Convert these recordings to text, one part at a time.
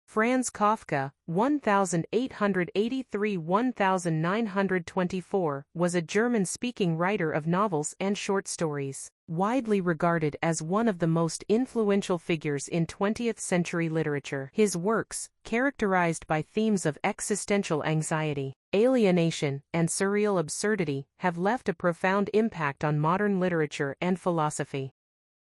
Franz Kafka, 1883–1924, was a German-speaking writer of novels and short stories, widely regarded as one of the most influential figures in 20th-century literature. His works, characterized by themes of existential anxiety, alienation, and surreal absurdity, have left a profound impact on modern literature and philosophy.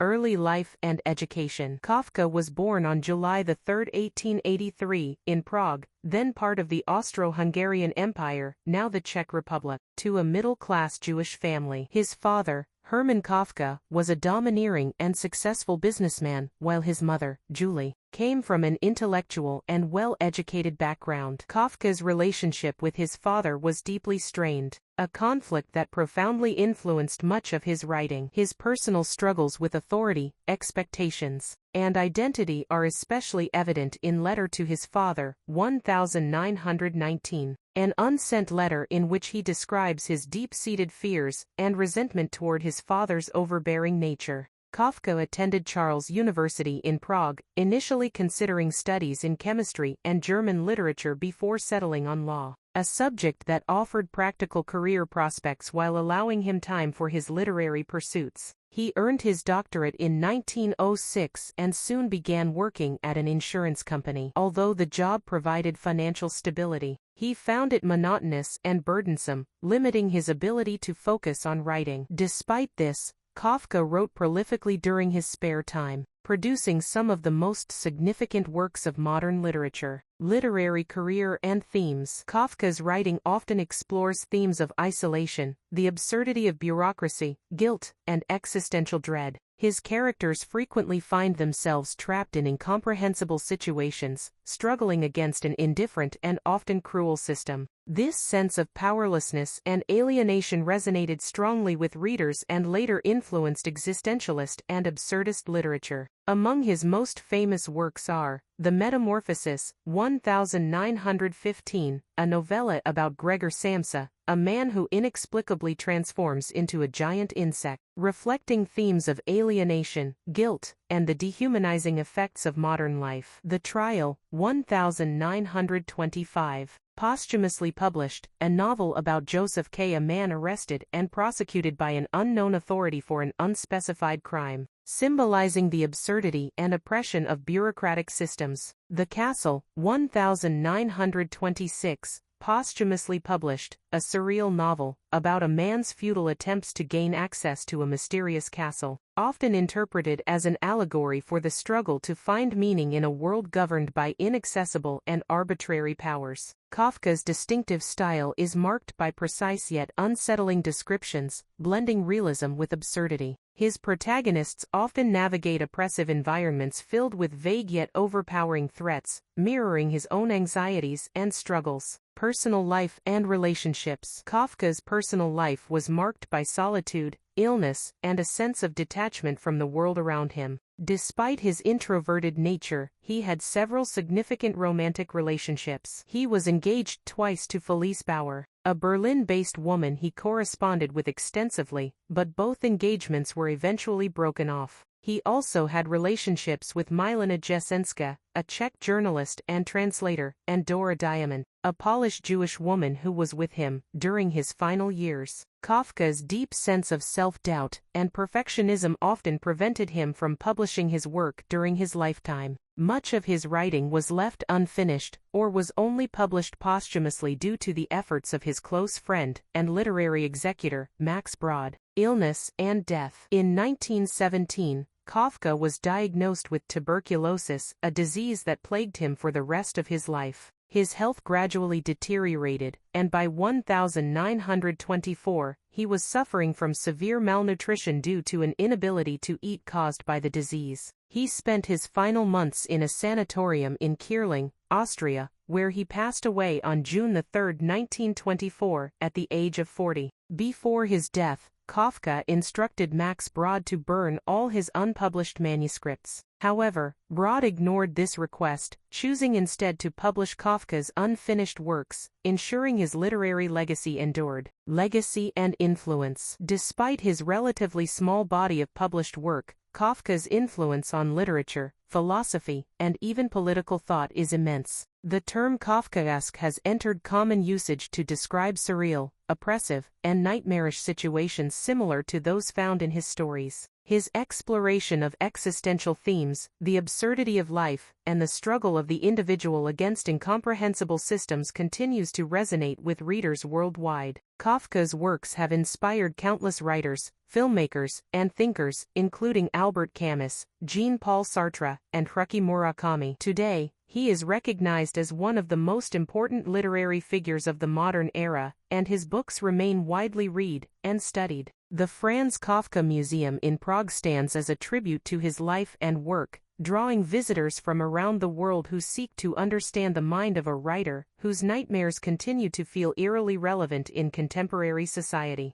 Early life and education. Kafka was born on July 3, 1883, in Prague, then part of the Austro-Hungarian Empire, now the Czech Republic, to a middle-class Jewish family. His father, Hermann Kafka, was a domineering and successful businessman, while his mother, Julie, came from an intellectual and well-educated background. Kafka's relationship with his father was deeply strained, a conflict that profoundly influenced much of his writing. His personal struggles with authority, expectations, and identity are especially evident in Letter to His Father, 1919, an unsent letter in which he describes his deep-seated fears and resentment toward his father's overbearing nature. Kafka attended Charles University in Prague, initially considering studies in chemistry and German literature before settling on law, a subject that offered practical career prospects while allowing him time for his literary pursuits. He earned his doctorate in 1906 and soon began working at an insurance company. Although the job provided financial stability, he found it monotonous and burdensome, limiting his ability to focus on writing. Despite this, Kafka wrote prolifically during his spare time, producing some of the most significant works of modern literature. Literary career and themes. Kafka's writing often explores themes of isolation, the absurdity of bureaucracy, guilt, and existential dread. His characters frequently find themselves trapped in incomprehensible situations, struggling against an indifferent and often cruel system. This sense of powerlessness and alienation resonated strongly with readers and later influenced existentialist and absurdist literature. Among his most famous works are The Metamorphosis, 1915, a novella about Gregor Samsa, a man who inexplicably transforms into a giant insect, reflecting themes of alienation, guilt, and the dehumanizing effects of modern life. The Trial, 1925. Posthumously published, a novel about Joseph K., a man arrested and prosecuted by an unknown authority for an unspecified crime, symbolizing the absurdity and oppression of bureaucratic systems. The Castle, 1926, posthumously published, a surreal novel about a man's futile attempts to gain access to a mysterious castle, often interpreted as an allegory for the struggle to find meaning in a world governed by inaccessible and arbitrary powers. Kafka's distinctive style is marked by precise yet unsettling descriptions, blending realism with absurdity. His protagonists often navigate oppressive environments filled with vague yet overpowering threats, mirroring his own anxieties and struggles. Personal life and relationships. Kafka's personal life was marked by solitude, illness, and a sense of detachment from the world around him. Despite his introverted nature, he had several significant romantic relationships. He was engaged twice to Felice Bauer, a Berlin-based woman he corresponded with extensively, but both engagements were eventually broken off. He also had relationships with Milena Jesenska, a Czech journalist and translator, and Dora Diamond, a Polish Jewish woman who was with him during his final years. Kafka's deep sense of self-doubt and perfectionism often prevented him from publishing his work during his lifetime. Much of his writing was left unfinished, or was only published posthumously due to the efforts of his close friend and literary executor, Max Brod. Illness and death. In 1917, Kafka was diagnosed with tuberculosis, a disease that plagued him for the rest of his life. His health gradually deteriorated, and by 1924, he was suffering from severe malnutrition due to an inability to eat caused by the disease. He spent his final months in a sanatorium in Kierling, Austria, where he passed away on June 3, 1924, at the age of 40. Before his death, Kafka instructed Max Brod to burn all his unpublished manuscripts. However, Brod ignored this request, choosing instead to publish Kafka's unfinished works, ensuring his literary legacy endured. Legacy and influence. Despite his relatively small body of published work, Kafka's influence on literature, philosophy, and even political thought is immense. The term Kafkaesque has entered common usage to describe surreal, oppressive, and nightmarish situations similar to those found in his stories. His exploration of existential themes, the absurdity of life, and the struggle of the individual against incomprehensible systems continues to resonate with readers worldwide. Kafka's works have inspired countless writers, filmmakers, and thinkers, including Albert Camus, Jean-Paul Sartre, and Haruki Murakami. Today, he is recognized as one of the most important literary figures of the modern era, and his books remain widely read and studied. The Franz Kafka Museum in Prague stands as a tribute to his life and work, drawing visitors from around the world who seek to understand the mind of a writer whose nightmares continue to feel eerily relevant in contemporary society.